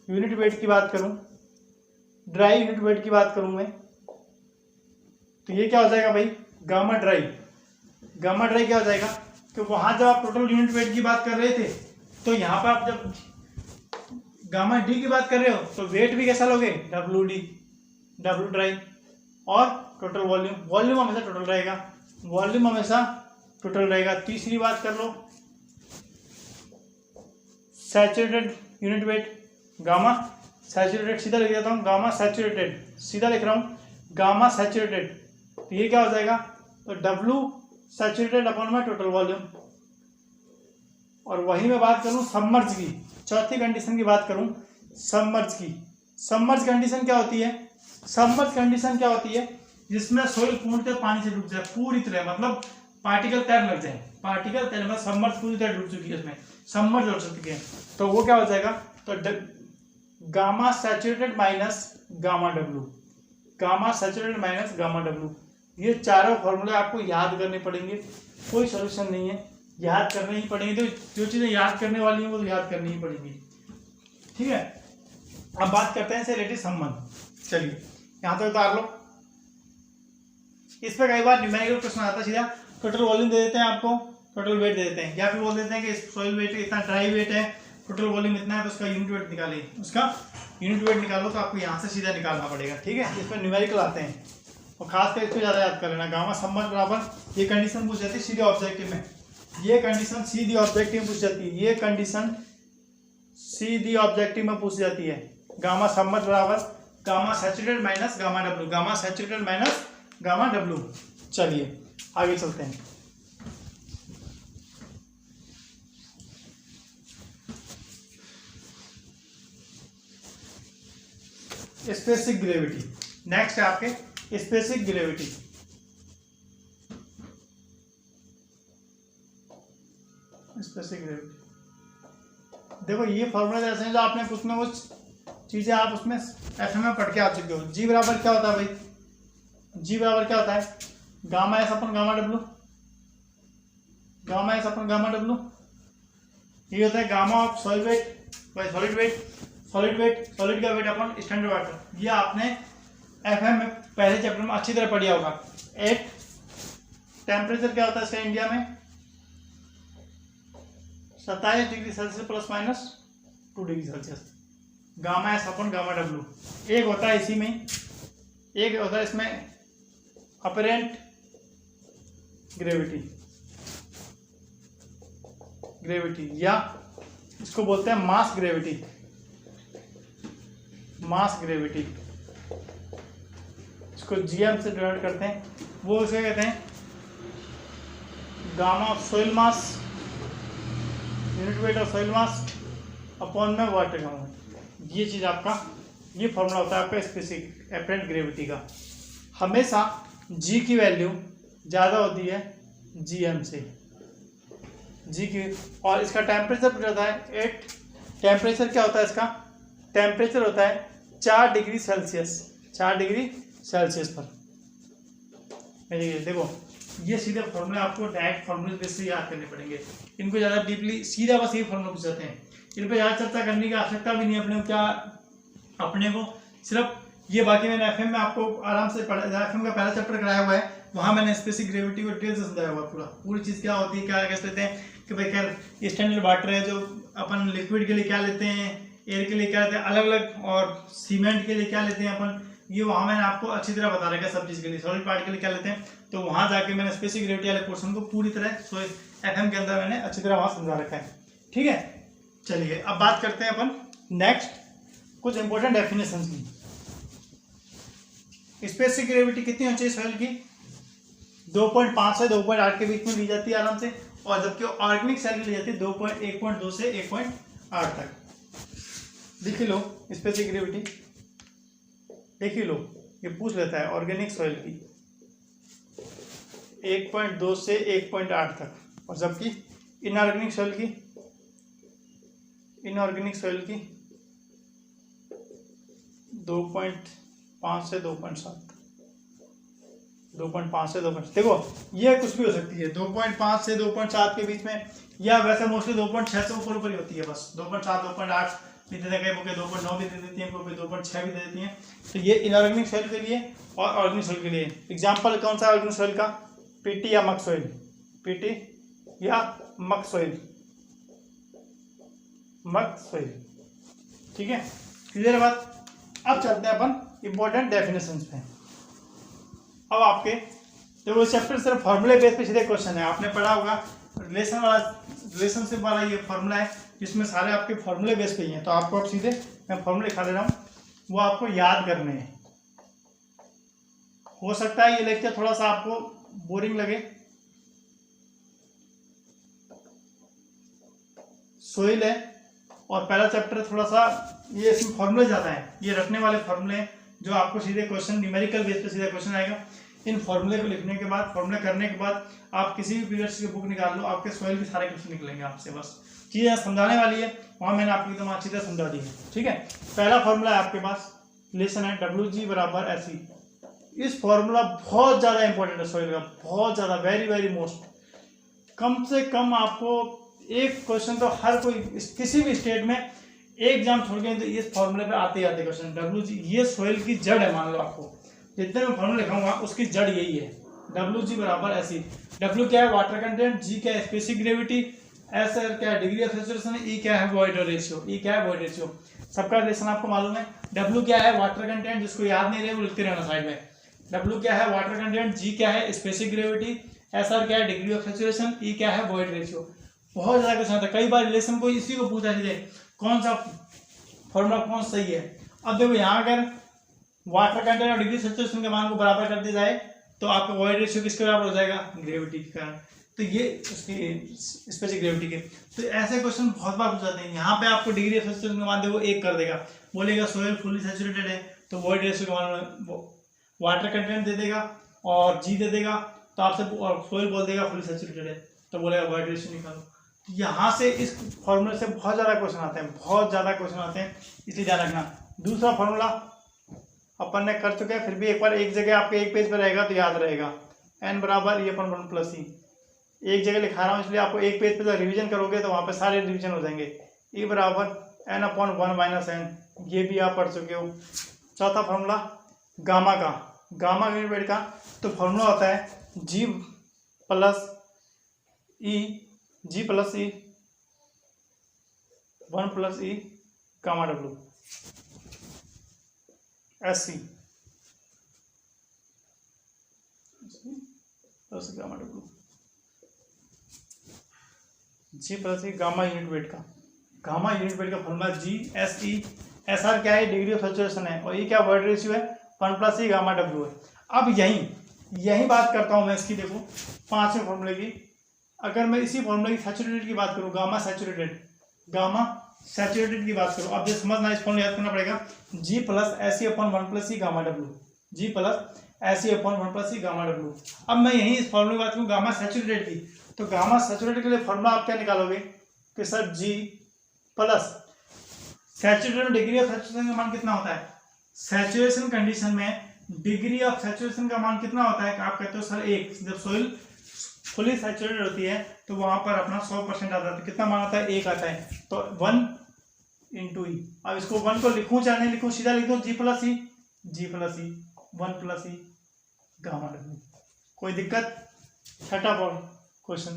यूनिट वेट की बात करूं मैं, तो ये क्या हो जाएगा भाई, गामा ड्राई क्या हो जाएगा, कि वहां जब आप टोटल यूनिट वेट की बात कर रहे थे तो यहाँ पर आप जब गामा डी की बात कर रहे हो तो वेट भी कैसा लोगे, डब्ल्यू ड्राई, और टोटल वॉल्यूम हमेशा टोटल रहेगा, तीसरी बात कर लो saturated unit weight, gamma saturated, सीधा लिख देता हूँ, गामा सैचुरेटेड, सीधा लिख रहा हूँ, गामा सैचुरेटेड, तो ये क्या हो जाएगा, तो डब्ल्यू सैचुरेटेड अपॉन में टोटल वॉल्यूम। और वही मैं बात करूं सबमर्ज की, चौथी कंडीशन की बात करूं सबमर्ज की, सबमर्ज कंडीशन क्या होती है, जिसमें सोइल पूर्णतः पानी से डूब जाए पूरी तरह, मतलब पार्टिकल तैरने लग जाए, मतलब सबमर्ज पूरी तरह डूब चुकी है, इसमें सबमर्ज हो चुकी है, तो वो क्या हो जाएगा, तो gamma saturated minus gamma W, ये चारों फॉर्मूले आपको याद करने पड़ेंगे, कोई सोल्यूशन नहीं है, याद करने ही पड़ेंगे। तो जो चीज़ें याद करने वाली हैं वो तो याद करनी ही पड़ेंगी, ठीक है। अब बात करते हैं इससे रिलेटेड संबंध, चलिए यहाँ तक उतार लो। इस पर कई बार न्यूमेरिकल क्वेश्चन आता है, सीधा टोटल वॉल्यूम दे देते हैं आपको, टोटल वेट दे देते हैं, या फिर बोल देते हैं कि सॉइल वेट इतना, ड्राई वेट है, टोटल वॉल्यूम इतना है, तो उसका यूनिट वेट निकालो, तो आपको यहाँ से सीधा निकालना पड़ेगा, ठीक है। इस पर न्यूमेरिकल आते हैं और खासकर इसको ज़्यादा याद कर लेना, गामा सबमर्ज बराबर, ये कंडीशन पूछ जाती है सीधे ऑब्जेक्टिव में, ये कंडीशन सीधी ऑब्जेक्टिव में पूछ जाती है, गामा सबमर्ज बराबर gamma saturated minus gamma W, चलिए आगे चलते हैं। स्पेसिफिक ग्रेविटी, नेक्स्ट है आपके स्पेसिफिक ग्रेविटी। देखो ये फॉर्मूला ऐसे हैं जो आपने कुछ ना कुछ चीजें आप उसमें एफएम में पढ़ के आ चुके हो। जी बराबर क्या होता है भाई, जी बराबर क्या होता है, गामा एस अपन गामा डब्ल्यू, ये होता है गामा ऑफ सॉलिड का वेट अपन स्टैंडर्ड वाटर। ये आपने एफएम में पहले चैप्टर में अच्छी तरह पढ़ा होगा। एट टेम्परेचर क्या होता है इसका इंडिया में 27 degree Celsius plus minus 2 degree Celsius, gamma S अपन गामा डब्ल्यू। एक होता है इसी में, एक होता है इसमें अपरेंट ग्रेविटी या इसको बोलते हैं मास ग्रेविटी, इसको जीएम से डिवाइड करते हैं, वो उसे कहते हैं gamma of soil mass, unit weight of soil mass upon में वाटर अमाउंट। ये चीज़ आपका, ये फॉर्मूला होता है आपका स्पेसिफिक अपरेंट ग्रेविटी का। हमेशा जी की वैल्यू ज़्यादा होती है GM से, जी की। और इसका टेम्परेचर भी रहता है 8, टेम्परेचर क्या होता है इसका, टेम्परेचर होता है 4 डिग्री सेल्सियस, 4 डिग्री सेल्सियस पर। देखो ये सीधे फॉर्मूले आपको डायरेक्ट फॉर्मूले बेस से याद करने पड़ेंगे, इनको ज़्यादा डीपली सीधा बस ये फॉर्मूला पूछ जाते हैं, इन पर ज़्यादा चर्चा करने की आवश्यकता भी नहीं अपने को। क्या अपने को सिर्फ ये, बाकी मैंने एफएम में आपको आराम से एफएम का पहला चैप्टर कराया हुआ है, वहाँ मैंने स्पेसिफिक ग्रेविटी को डिटेल से समझाया हुआ पूरी चीज़ क्या होती है, क्या कैसे लेते हैं कि भाई खैर स्टैंडर्ड वाटर है जो अपन लिक्विड के लिए क्या लेते हैं, एयर के लिए क्या लेते हैं अलग अलग, और सीमेंट के लिए क्या लेते हैं अपन, ये वहाँ मैंने आपको अच्छी तरह बता रखा है सब चीज़ के लिए। सॉलिड पार्ट के लिए क्या लेते हैं, तो वहाँ जाके मैंने स्पेसिफिक ग्रेविटी वाले पोर्शन को पूरी तरह एफएम के अंदर मैंने अच्छी तरह वहाँ समझा रखा है, ठीक है। चलिए अब बात करते हैं अपन नेक्स्ट कुछ इंपॉर्टेंट डेफिनेशन की। स्पेसिफिक ग्रेविटी कितनी होनी चाहिए सॉइल की, 2.5 से 2.8 के बीच में ली जाती है आराम से, और जबकि ऑर्गेनिक सेल की ली जाती है 1.2 से 1.8 तक। देख लो स्पेसिफिक ग्रेविटी, देख ही लो, ये पूछ लेता है ऑर्गेनिक सॉइल की 1.2 से 1.8 तक, और जबकि इनऑर्गेनिक सॉइल की 2.5 से 2.7, 2.5 से 2.7। देखो ये कुछ भी हो सकती है 2.5 से 2.7 के बीच में, या वैसे मोस्टली 2.6 से ऊपर ही होती है बस, 2.7 2.8 भी दे देंगे, 2.9 भी दे देती हैं, 2.6 भी दे देती हैं। तो ये इनऑर्गेनिक सॉइल के लिए और ऑर्गेनिक सॉइल के लिए। एग्जांपल कौन सा ऑर्गेनिक सॉइल का, पीटी या मक सॉइल, पीटी या मक सॉइल, मक सॉइल, ठीक है, क्लियर बात। अब चलते हैं अपन इंपॉर्टेंट डेफिनेशंस पे। अब आपके देखो चैप्टर सिर्फ फॉर्मूले बेस पे सीधे क्वेश्चन है, आपने पढ़ा होगा रिलेशनशिप वाला ये फॉर्मूला है जिसमें सारे आपके फॉर्मूले बेस पे ही हैं। तो आपको अब सीधे मैं फॉर्मूले लिखा दे रहा हूँ, वो आपको याद करने हैं। हो सकता है ये लेक्चर थोड़ा सा आपको बोरिंग लगे, सोइल है और पहला चैप्टर थोड़ा सा ये इसमें फॉर्मूले ज़्यादा है, ये रखने वाले फॉर्मूले जो आपको सीधे क्वेश्चन न्यूमेरिकल बेस पे सीधा क्वेश्चन आएगा। इन फॉर्मूले को लिखने के बाद, फॉर्मूला करने के बाद आप किसी भी पीरियड्स की बुक निकाल लो, आपके सॉइल के सारे क्वेश्चन निकलेंगे आपसे। बस चीज़ें समझाने वाली है, वहाँ मैंने आपको एकदम अच्छी तरह समझा दी है, ठीक है। पहला फॉर्मूला है आपके पास, रिलेशन है WG बराबर SE। इस फॉर्मूला बहुत ज़्यादा इंपॉर्टेंट है सॉइल का, बहुत ज़्यादा, वेरी वेरी मोस्ट। कम से कम आपको एक क्वेश्चन तो हर कोई किसी भी स्टेट में एक एग्जाम छोड़ के तो इस फॉर्मूले पे आते ही आते क्वेश्चन। WG ये सॉइल की जड़ है, मान लो आपको जितने मैं फॉर्मूला लिखाऊंगा उसकी जड़ यही है, WG बराबर SE। W क्या है, वाटर कंटेंट, G क्या है, स्पेसिफिक ग्रेविटी, S क्या है, डिग्री ऑफ सैचुरेशन, E क्या है, वॉइड रेशियो, E क्या है, वॉइड रेशियो। सबका रिलेशन आपको मालूम है। W क्या है, वाटर कंटेंट, जिसको याद नहीं रहे वो लिखते रहना साइड में। W क्या है, वाटर कंटेंट, G क्या है, स्पेसिफिक ग्रेविटी, SR क्या है, डिग्री ऑफ सैचुरेशन, E क्या है, वॉइड रेशियो। बहुत ज्यादा क्वेश्चन आता है, कई बार रिलेशन को इसी को पूछा जाए कौन सा फॉर्मूला कौन सही है। अब देखो यहाँ अगर वाटर कंटेंट और डिग्री सैचुरेशन के मान को बराबर कर दिया जाए तो आपका वॉइड रेशियो किसके बराबर हो जाएगा, ग्रेविटी के कारण। तो ये उसकी स्पेसिफिक ग्रेविटी के। तो ऐसे क्वेश्चन बहुत बार पूछ जाते हैं। यहाँ पे आपको डिग्री ऑफ सैचुरेशन का मान देखो 1 कर देगा, बोलेगा सोयल फुली सैचुरेटेड है, तो वॉइड रेशियो का मान वाटर कंटेंट दे देगा और G दे देगा, तो आपसे सोयल बोल देगा फुली सैचुरेटेड है, तो बोलेगा वॉइड रेशियो निकालो। यहाँ से इस फॉर्मूले से बहुत ज़्यादा क्वेश्चन आते हैं, बहुत ज़्यादा क्वेश्चन आते हैं, इसलिए ध्यान रखना। दूसरा फॉर्मूला अपन ने कर चुके हैं, फिर भी एक बार एक जगह आपके एक पेज पर रहेगा तो याद रहेगा, N बराबर E/1 + E। एक जगह लिखा रहा हूँ इसलिए आपको एक पेज पे जब रिवीजन करोगे तो वहाँ पे सारे रिवीजन हो जाएंगे। E बराबर N/1 - N, ये भी आप पढ़ चुके हो। चौथा फॉर्मूला गामा का, गामा यूनिट का, तो फॉर्मूला होता है G + E 1 + E gamma W SC plus gamma W, G + E gamma unit weight का। गामा यूनिट वेट का फॉर्मूला GSE। SR क्या है, डिग्री ऑफ सैचुरेशन है, और E क्या, वॉइड रेशियो है, 1 + E गामा W है। अब यही बात करता हूँ मैं इसकी, देखो 5वें फॉर्मूले की। अगर मैं इसी फॉर्मूले की सैचुरेटेड की बात करूँ, गामा सैचुरेटेड की बात करूँ, अब जो समझना इस फॉर्मूला याद करना पड़ेगा, G + SE/1 + E gamma W, G + ऐसी upon 1 plus E gamma W. अब मैं यही इस फॉर्मूले की बात करूँ गामा सैचुरेटेड की, तो गामा सैचुरेटेड के लिए फॉर्मूला आप क्या निकालोगे कि सर जी प्लस सैचुरेटेड में डिग्री ऑफ सैचुरेशन का मान कितना होता है, सैचुरेशन कंडीशन में डिग्री ऑफ सैचुरेशन का मान कितना होता है कि आप कहते हो सर 1, जब सोइल फुली सैचुरेटेड होती है तो वहां पर अपना 100% आता है, तो कितना मान आता है 1 आता है, तो 1 इंटू ई। अब इसको 1 को लिखूं चाहे नहीं लिखूं, सीधा लिख दो जी plus E 1 plus E gamma W. कोई दिक्कत? छठा क्वेश्चन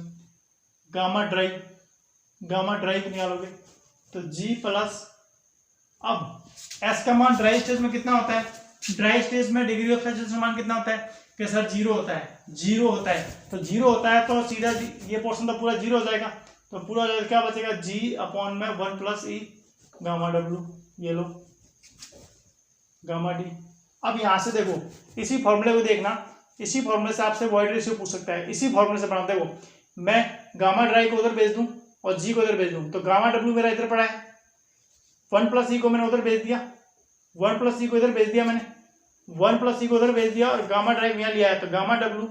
गामा ड्राइव निकालोगे तो जी प्लस, अब एस का मान ड्राई स्टेज में कितना होता है, ड्राई स्टेज में डिग्री ऑफ सैचुरेशन मान कितना होता है कि सर 0 होता है, 0 होता है, तो 0 होता है तो सीधा ये पोर्शन तो पूरा 0 हो जाएगा, तो पूरा क्या बचेगा जी अपॉन में 1 प्लस ई गामा डब्ल्यू, ये लो गामा डी। अब यहाँ से देखो इसी फॉर्मूले को देखना, इसी फॉर्मूले से आपसे वॉइड रेशियो पूछ सकता है, इसी फॉर्मूले से बना। देखो मैं गामा ड्राई को उधर भेज दूं और जी को उधर भेज दूं, तो गामा डब्ल्यू मेरा इधर पड़ा है, 1 प्लस ई को मैंने उधर भेज दिया, 1 प्लस ई को इधर भेज दिया मैंने, 1 प्लस ई को उधर भेज दिया, और गामा ड्राइव यहाँ लिया है, तो गामा डब्ल्यू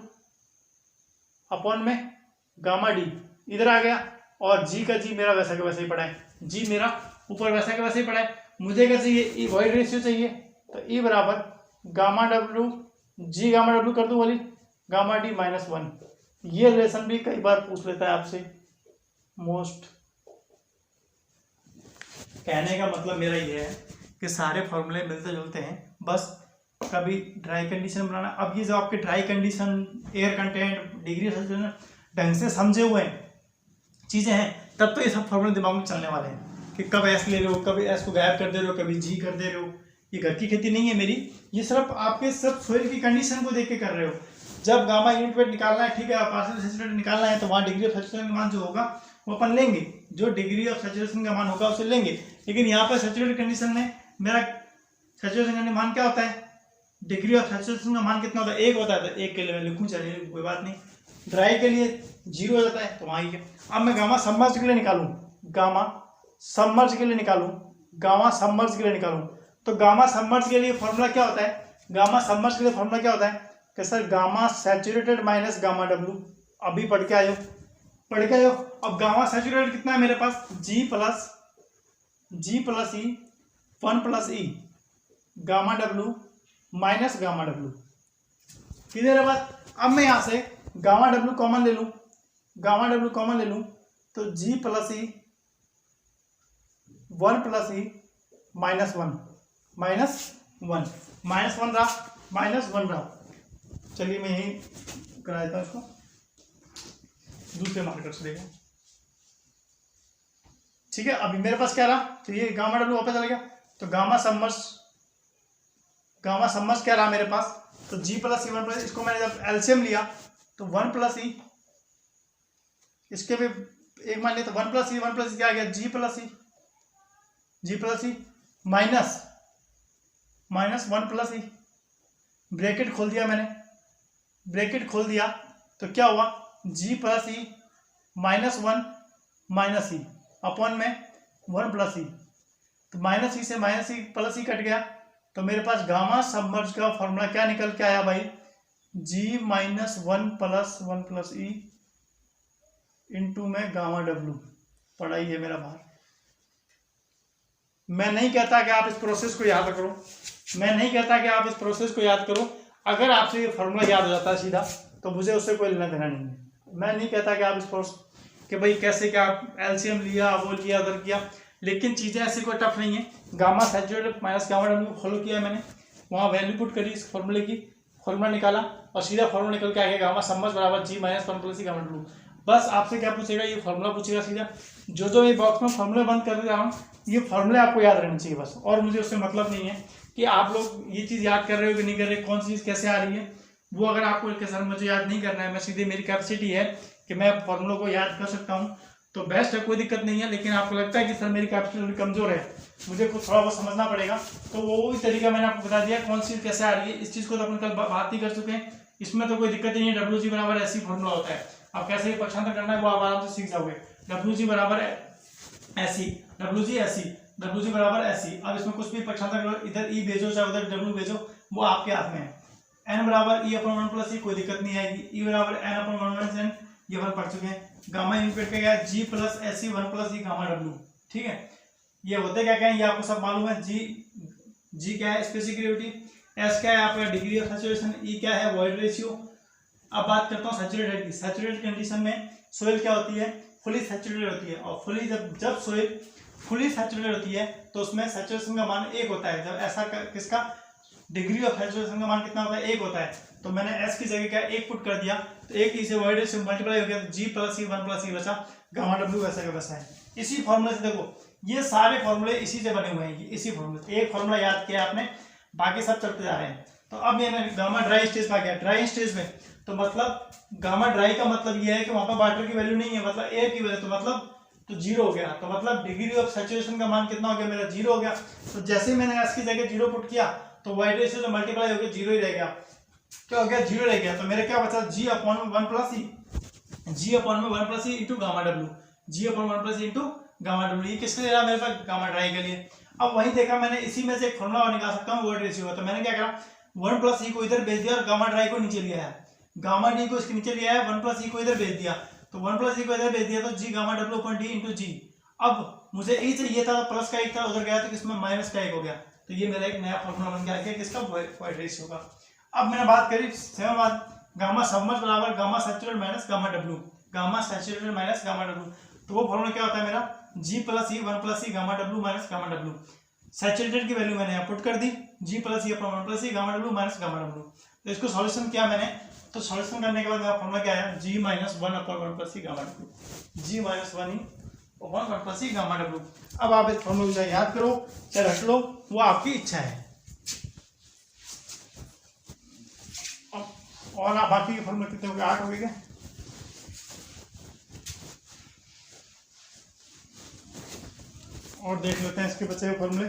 अपॉन में गामा डी इधर आ गया, और जी का जी मेरा वैसा का वैसा ही पड़ा है, जी मेरा ऊपर वैसा का वैसा ही पड़ा है। मुझे क्या चाहिए, वॉइड रेशियो चाहिए, तो ई बराबर गामा डब्ल्यू जी गामा डब्ल्यू कर दूं वाली गामा डी -1। ये रिलेशन भी कई बार पूछ लेता है आपसे। मोस्ट कहने का मतलब मेरा ये है कि सारे फॉर्मूले मिलते जुलते हैं, बस कभी ड्राई कंडीशन बनाना। अब ये जो आपके dry condition, air content, degree saturation ढंग से समझे हुए चीज़ें हैं, तब तो ये सब फॉर्मूले दिमाग में चलने वाले हैं कि कब एस ले रहे हो, कभी एस को गायब कर दे रहे हो, कभी जी कर दे रहे हो। ये घर की खेती नहीं है मेरी, ये सिर्फ आपके सब सोइल की कंडीशन को देख के कर रहे हो। जब गामा यूनिट वेट निकालना है, ठीक है, पार्शियल सैचुरेटेड निकालना है, तो वहाँ डिग्री ऑफ सैचुरेशन का मान जो होगा वो अपन लेंगे, जो डिग्री ऑफ सैचुरेशन का मान होगा उसे लेंगे। लेकिन यहाँ पर सैचुरेटेड कंडीशन में मेरा सैचुरेशन का मान क्या होता है, डिग्री ऑफ सैचुरेशन का मान कितना होता है, 1 होता है, तो 1 के लिए मैं लिखूँ, चलिए कोई बात नहीं। ड्राई के लिए 0 हो जाता है, तो वहाँ ही है। अब मैं गामा सबमर्ज के लिए निकालूँ, गामा सबमर्ज के लिए निकालूँ, गामा सबमर्ज के लिए निकालूँ, तो गामा सबमर्ज के लिए फॉर्मूला क्या होता है, गामा सबमर्ज के लिए फॉर्मूला क्या होता है कि sir gamma saturated minus gamma W. अभी पढ़ के आयो। अब गामा सैचुरेटेड कितना है मेरे पास, जी plus E 1 plus E gamma W minus gamma W. Clear है बात? अब मैं यहाँ से गामा डब्ल्यू कॉमन ले लूँ, तो जी प्लस ई 1 प्लस ई -1 रहा। चलिए मैं यही करा देता हूँ इसको दूसरे मार्कर से, देखो ठीक है। अभी मेरे पास क्या रहा, तो ये गामा डब्ल्यू वापस चला गया, तो गामा सबमर्ज क्या रहा मेरे पास, तो जी प्लस ई 1 प्लस, इसको मैंने जब एलसीएम लिया तो 1 प्लस ई, इसके भी एक मान लिया, तो 1 प्लस ई क्या आ गया, जी प्लस ई माइनस 1 प्लस ई, ब्रैकेट खोल दिया, तो क्या हुआ, जी प्लस ई -1 माइनस ई अपॉन में 1 प्लस ई, तो माइनस ई से माइनस ई प्लस ई कट गया, तो मेरे पास गामा सबमर्ज का फॉर्मूला क्या निकल के आया भाई, जी -1 प्लस ई इंटू में गामा डब्ल्यू। पढ़ाई है मेरा बाहर। मैं नहीं कहता कि आप इस प्रोसेस को याद करो, अगर आपसे ये फॉर्मूला याद हो जाता है सीधा, तो मुझे उससे कोई लेना देना नहीं है। मैं नहीं कहता कि आप इस प्रोसेस कि भाई कैसे क्या एलसीएम लिया, वो लिया, उधर किया, लेकिन चीज़ें ऐसी कोई टफ नहीं है। Gamma saturated minus gamma W follow किया मैंने, वहाँ वैल्यू पुट करी इस फॉर्मूले की, फॉर्मूला निकाला और सीधा फॉर्मूला निकल के आ गया गामा सबमर्ज बराबर जी -1 प्लस ई गामा डब्ल्यू। बस आपसे क्या पूछेगा, ये फॉर्मूला पूछेगा सीधा। जो ये बॉक्स में फॉर्मूले बंद कर रहा हूँ, ये फॉर्मूले आपको याद रहने चाहिए बस, और मुझे उससे मतलब नहीं है कि आप लोग ये चीज़ याद कर रहे हो कि नहीं कर रहे, कौन सी चीज़ कैसे आ रही है, वो अगर आपको सर मुझे याद नहीं करना है, मैं सीधे मेरी कैपेसिटी है कि मैं फॉर्मूलों को याद कर सकता हूँ, तो बेस्ट है, कोई दिक्कत नहीं है। लेकिन आपको लगता है कि सर मेरी कैपेसिटी थोड़ी कमजोर है, मुझे कुछ थोड़ा बहुत समझना पड़ेगा, तो वो भी तरीका मैंने आपको बता दिया कौन सी चीज़ कैसे आ रही है। इस चीज़ को तो अपन कल बात ही कर चुके हैं, इसमें तो कोई दिक्कत ही नहीं है। डब्ल्यू जी बराबर ऐसी फॉर्मूला होता है, आप कैसे पक्षांतर करना है वो आप आराम से सीख जाओगे। डब्ल्यू जी बराबर ऐसी, डब्ल्यू जी बराबर ऐसी। अब इसमें कुछ भी पक्षांतर करो, इधर ई भेजो चाहे उधर डब्ल्यू भेजो, वो आपके हाथ में है। n बराबर e अपॉन 1 प्लस ई, कोई दिक्कत नहीं आएगी। e बराबर n अपॉन 1 माइनस n, ये अपन पढ़ चुके हैं। गामा यूनिट का क्या है, g plus S C 1 plus E gamma w, ठीक है। ये होते क्या क्या है, ये आपको सब मालूम है। g क्या है, स्पेसिफिक ग्रेविटी, s क्या है आपका डिग्री ऑफ सैचुरेशन, e क्या है वॉइड रेशियो। अब बात करता हूँ सैचुरेटेड की। सैचुरेटेड कंडीशन में सोइल क्या होती है, फुली सैचुरेटेड होती है। और फुली जब सोइल फुली सैचुरेटेड होती है तो उसमें सैचुरेशन का मान 1 होता है। जब ऐसा किसका डिग्री ऑफ सैचुरेशन का मान कितना होता है, 1 होता है। तो मैंने s की जगह क्या 1 पुट कर दिया, तो 1 ई से वॉइड रेशियो मल्टीप्लाई हो गया, तो g प्लस ई 1 प्लस ई बचा, गामा w वैसा का वैसा है। इसी फॉर्मूले से देखो, ये सारे फॉर्मूले इसी से बने हुए हैं, इसी फॉर्मूले। एक फॉर्मूला याद किया आपने, बाकी सब चलते जा रहे हैं। तो अब ये गामा ड्राई स्टेज में आ गया। ड्राई स्टेज में तो मतलब गामा ड्राई का मतलब ये है कि वहां पर वाटर की वैल्यू नहीं है, मतलब एयर की वैल्यू, तो मतलब तो जीरो हो गया। तो मतलब डिग्री ऑफ सैचुरेशन का मान कितना हो गया मेरा, जीरो हो गया। तो जैसे ही मैंने एस की जगह जीरो पुट किया तो वाइड रेशियो से मल्टीप्लाई हो गया, जीरो ही रह गया। क्या हो गया, जीरो रह गया। तो मेरे क्या बचा, G upon 1 plus E, G upon में 1 plus E into gamma W, G upon 1 plus E into gamma W. ये किसके लिए रहा मेरे पास, गामा ड्राई के लिए। अब वही देखा मैंने, इसी में से एक फॉर्मूला और निकाल सकता हूँ वॉइड रेशियो का। तो मैंने क्या करा, 1 प्लस ई को इधर भेज दिया और गामा ड्राई को नीचे लिया है, गामा डी को इसके नीचे लिया है, 1 प्लस ई को इधर भेज दिया। तो 1 प्लस ई को इधर भेज दिया तो G gamma W upon D into G. अब मुझे ई चाहिए था, प्लस का 1 था, उधर गया तो किसमें माइनस का 1 हो गया। तो ये मेरा एक नया फॉर्मूला बन गया किसका, वॉइड रेशियो का। अब मैंने बात करी सेवन बात, गामा सबमर्ज बराबर gamma saturated minus gamma W, gamma saturated minus gamma W. तो वो फॉर्मूला क्या होता है मेरा, G plus E 1 plus E gamma W minus gamma W. Saturated की वैल्यू मैंने यहाँ पुट कर दी, G plus E upon 1 plus E gamma W minus gamma W. तो इसको सॉल्यूशन किया मैंने, तो सॉल्यूशन करने के बाद मेरा फॉर्मूला क्या है, G minus 1 upon 1 plus E gamma W, G minus 1 E upon 1 plus E gamma W. अब आप इस फॉर्मूला को याद करो चाहे रख लो, वो आपकी इच्छा है। और आप बाकी के फॉर्मूले कितने हो गए, 8 हो गए क्या। और देख लेते हैं इसके बचे हुए फॉर्मूले।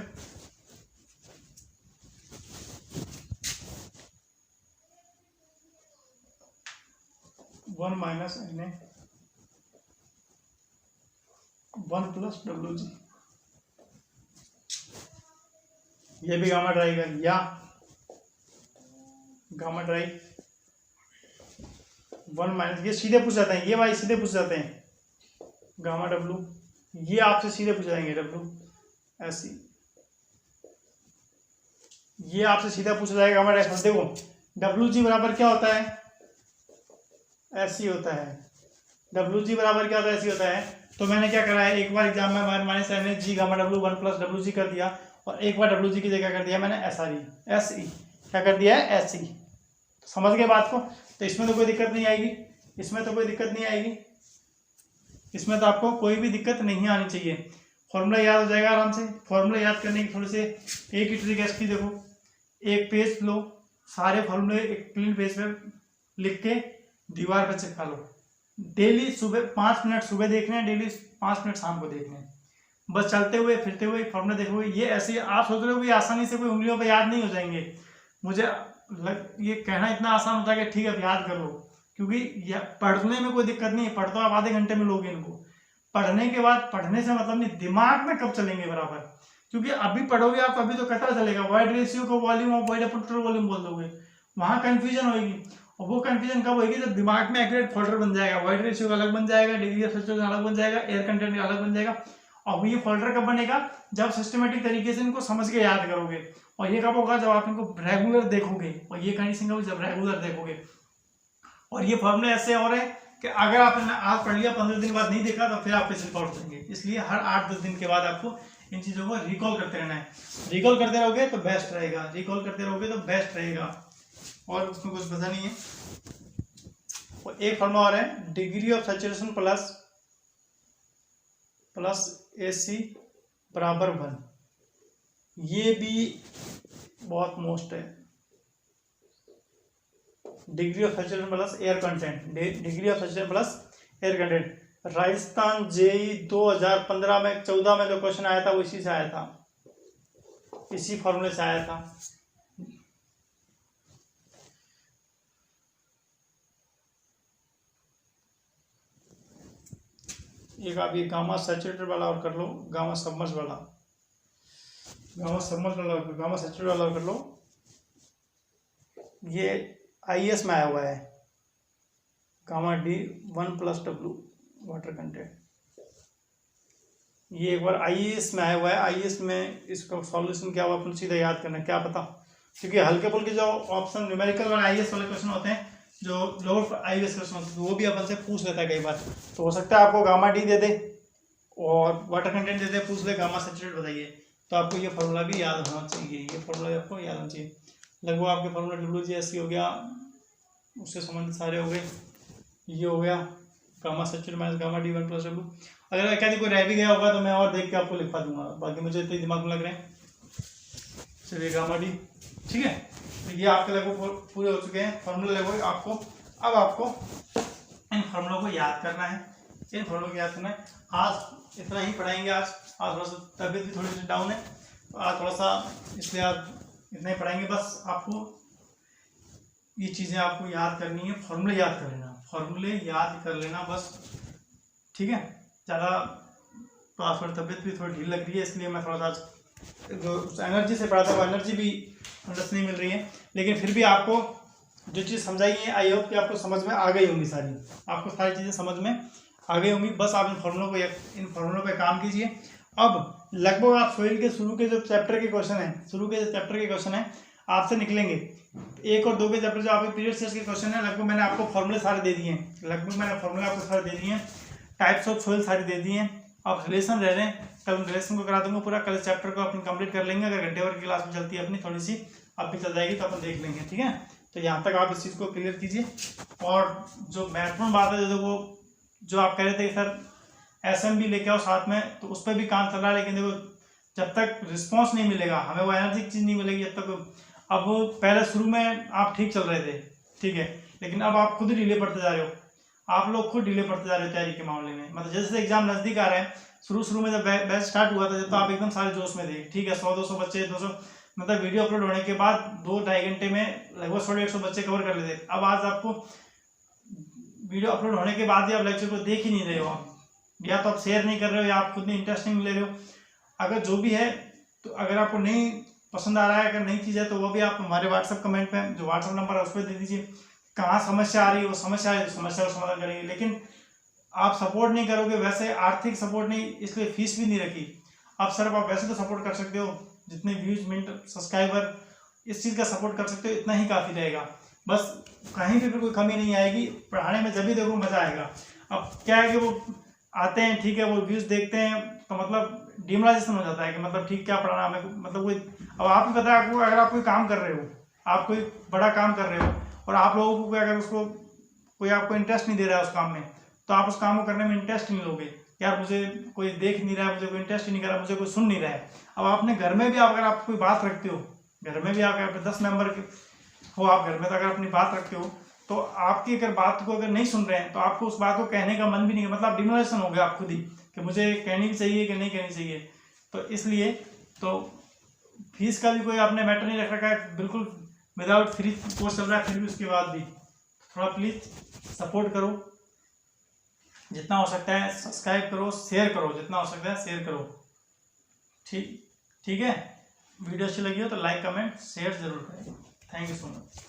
One minus N A 1 plus W G, ये भी गामा ड्राई का, या गामा ड्राई 1 माइनस, ये सीधे पूछ जाते हैं, ये भाई सीधे पूछ जाते हैं, गामा डब्ल्यू, ये आपसे सीधे पूछ जाएंगे डब्ल्यू एस सी, ये आपसे सीधा पूछा जाएगा गामा ड्राई। देखो डब्ल्यू जी बराबर क्या होता है, एस सी होता है। डब्ल्यू जी बराबर क्या होता है, ऐसी होता है। तो मैंने क्या करा है, एक बार एग्जाम में minus N G gamma W 1 plus W G कर दिया, और एक बार डब्ल्यू जी की जगह कर दिया मैंने S R E, S E क्या कर दिया है, एस ई। समझ गए बात को। तो इसमें तो कोई दिक्कत नहीं आएगी, इसमें तो कोई दिक्कत नहीं आएगी, इसमें तो आपको कोई भी दिक्कत नहीं आनी चाहिए। फॉर्मूला याद हो जाएगा आराम से। फॉर्मूला याद करने की थोड़ी से एक ही ट्रिक है इसकी। देखो एक पेज लो, सारे फॉर्मूले एक क्लीन पेज पे लिख के दीवार पर चिपका लो। डेली सुबह 5 मिनट सुबह देखने हैं, डेली 5 मिनट शाम को देखने हैं। बस चलते हुए फिरते हुए फॉर्मूला देखोगे। ये ऐसे आप सोच रहे हो कि आसानी से कोई उंगलियों पे याद नहीं हो जाएंगे। मुझे ये कहना इतना आसान होता है कि ठीक है याद कर लो, क्योंकि पढ़ने में कोई दिक्कत नहीं है। पढ़ तो आप आधे घंटे में लोगे इनको। पढ़ने के बाद पढ़ने से मतलब नहीं, दिमाग में कब चलेंगे बराबर, क्योंकि अभी पढ़ोगे आप अभी तो कटा चलेगा। वाइड रेशियो को volume of wide upon total volume बोल दोगे, वहां कंफ्यूजन होगी। और वो कंफ्यूजन कब होगी, जब दिमाग में एक्यूरेट फोल्डर बन जाएगा। वाइड रेशियो का अलग बन जाएगा, डिग्री ऑफ सैचुरेशन अलग बन जाएगा, एयर कंटेंट का अलग बन जाएगा। और ये फोल्डर कब बनेगा, जब सिस्टमेटिक तरीके से इनको समझ के याद करोगे। और ये कब होगा, जब आप इनको रेगुलर देखोगे। और ये कंडीशन कब, जब रेगुलर देखोगे। और ये फॉर्मूले ऐसे हो रहे हैं कि अगर आपने आज पढ़ लिया, 15 दिन बाद नहीं देखा तो फिर आपके सिर पाउट देंगे। इसलिए हर 8-10 दिन के बाद आपको इन चीजों को रिकॉल करते रहना है। रिकॉल करते रहोगे तो बेस्ट रहेगा, रिकॉल करते रहोगे तो बेस्ट रहेगा। और उसमें कुछ बचा नहीं है। और एक फॉर्मूला और है, degree of saturation plus A C बराबर 1। ये भी बहुत मोस्ट है। Degree of saturation plus air content, degree of saturation plus air content. Rajasthan JE 2015 में 14 में जो क्वेश्चन आया था वो इसी से आया था, इसी फॉर्मूले से आया था। एक आप ये गामा सैचुरेटेड वाला और कर लो, गामा सबमर्ज वाला, गामा सबमर्ज वाला, गामा सैचुरेटेड वाला और कर लो। ये IES में आया हुआ है, gamma D 1+W water content. ये एक बार IES में आया हुआ है, IES में इसका सॉल्यूशन क्या हुआ अपन सीधा याद करना है, क्या पता, क्योंकि हल्के फुल्के जो ऑप्शन न्यूमेरिकल वाले IES वाले क्वेश्चन होते हैं, जो लोअर IES क्वेश्चन होते हैं, वो भी अपन से पूछ लेता है कई बार। तो हो सकता है आपको गामा डी दे दे और वाटर कंटेंट दे दे, पूछ ले गामा सैचुरेट बताइए, तो आपको ये फॉर्मूला भी याद होना चाहिए, ये फॉर्मूला आपको याद होना चाहिए। लगभग आपके फॉर्मूला WGS हो गया, उससे संबंधित सारे हो गए, ये हो गया gamma saturate minus gamma D 1+W। अगर क्या कोई रह भी गया होगा तो मैं और देख के आपको लिखवा दूंगा, बाकी मुझे इतने दिमाग में लग रहे हैं। चलिए गामा डी, ठीक है, तो ये आपके लगभग पूरे हो चुके हैं फॉर्मूले लगभग। आपको अब आपको इन फॉर्मूलों को याद करना है, इन फॉर्मूलों को याद करना है। आज इतना ही पढ़ाएंगे, आज थोड़ा सा तबीयत भी थोड़ी सी डाउन है, तो आज थोड़ा सा इसलिए आज इतना ही पढ़ाएंगे। बस आपको ये चीज़ें आपको याद करनी है, फॉर्मूले याद कर लेना, फॉर्मूले याद कर लेना बस, ठीक है। ज़्यादा तो आज थोड़ी तबीयत भी थोड़ी ढील लग रही है, इसलिए मैं थोड़ा सा जो एनर्जी से पढ़ा था वो एनर्जी भी अंदर नहीं मिल रही है, लेकिन फिर भी आपको जो चीज़ समझाई है आई होप कि आपको समझ में आ गई होंगी, आपको सारी चीज़ें समझ में आ गई होंगी। बस आप इन फॉर्मूलों पे काम कीजिए। अब लगभग आप सोइल के शुरू के जो चैप्टर के क्वेश्चन हैं आपसे निकलेंगे, 1 और 2 के चैप्टर जो आपके पीरियड सेट्स के क्वेश्चन है, लगभग मैंने आपको फॉर्मूले सारे दे दिए हैं, टाइप्स ऑफ सोइल सारी दे दी हैं। अब रिलेशन रह रहे हैं, कल रिलेशन को करा दूंगा पूरा, कल चैप्टर को अपन कंप्लीट कर लेंगे। अगर घंटे भर की क्लास में चलती है अपनी थोड़ी सी, अब भी चल जाएगी तो अपन देख लेंगे, ठीक है। तो यहाँ तक आप इस चीज़ को क्लियर कीजिए। और जो महत्वपूर्ण बात है, जो आप कह रहे थे कि सर SMB लेके आओ साथ में, तो उस पर भी काम चल रहा है, लेकिन देखो जब तक रिस्पॉन्स नहीं मिलेगा, हमें वो एनर्जी की चीज़ नहीं मिलेगी जब तक। अब पहले शुरू में आप ठीक चल रहे थे, ठीक है, लेकिन अब आप खुद ही डिले पड़ते जा रहे हो, आप लोग खुद डिले पड़ते जा रहे हो तैयारी के मामले में। मतलब जैसे एग्जाम नज़दीक आ रहे हैं, शुरू में जब बैच स्टार्ट हुआ था, जब तो आप एकदम सारे जोश में थे, ठीक है, 100-200 बच्चे, 200 मतलब वीडियो अपलोड होने के बाद 2-2.5 घंटे में लगभग 100-150 बच्चे कवर कर लेते। अब आज आपको वीडियो अपलोड होने के बाद भी आप लेक्चर को देख ही नहीं रहे हो, या तो आप शेयर नहीं कर रहे हो, या आप खुद में इंटरेस्ट नहीं ले रहे हो। अगर जो भी है, तो अगर आपको नहीं पसंद आ रहा है, अगर नई चीज़ है, तो वो भी आप हमारे व्हाट्सएप कमेंट पे, जो व्हाट्सएप नंबर है उस पर दे दीजिए, कहाँ समस्या आ रही है, वो समस्या है, तो समस्या का समाधान करेंगे। लेकिन आप सपोर्ट नहीं करोगे, वैसे आर्थिक सपोर्ट नहीं, इसलिए फीस भी नहीं रखी। आप सिर्फ आप वैसे तो सपोर्ट कर सकते हो, जितने व्यूज मिनट सब्सक्राइबर, इस चीज़ का सपोर्ट कर सकते हो, इतना ही काफ़ी रहेगा। बस कहीं भी कोई कमी नहीं आएगी पढ़ाने में, जब भी देखो मज़ा आएगा। अब क्या है कि वो आते हैं, ठीक है, वो व्यूज़ देखते हैं, तो मतलब डिमोराइजेशन हो जाता है कि मतलब ठीक क्या पढ़ाना हमें, मतलब कोई, अब आप भी पता है आपको, अगर आप कोई काम कर रहे हो, आप कोई बड़ा काम कर रहे हो, और आप लोगों को अगर उसको कोई आपको इंटरेस्ट नहीं दे रहा है उस काम में, तो आप उस काम को करने में इंटरेस्ट नहीं लोगे। यार मुझे कोई देख नहीं रहा है, मुझे कोई इंटरेस्ट ही नहीं कर रहा, मुझे कोई सुन नहीं रहा है। अब आपने घर में भी अगर आप कोई बात रखते हो, घर में भी अगर 10 मेंबर हो आप घर में, तो अगर अपनी बात रखते हो, तो आपकी अगर बात को अगर नहीं सुन रहे हैं, तो आपको उस बात को कहने का मन भी नहीं है, मतलब डिमोटिवेशन हो गया आप खुद ही कि मुझे कहनी भी चाहिए कि नहीं कहनी चाहिए। तो इसलिए तो फीस का भी कोई आपने मैटर नहीं रख रखा है, बिल्कुल विदाउट फ्री कोर्स चल रहा है, फिर भी उसके बाद भी थोड़ा प्लीज़ सपोर्ट करो, जितना हो सकता है सब्सक्राइब करो, शेयर करो, जितना हो सकता है शेयर करो, ठीक है। वीडियो अच्छी लगी हो तो लाइक कमेंट शेयर जरूर करें। Thank you so much.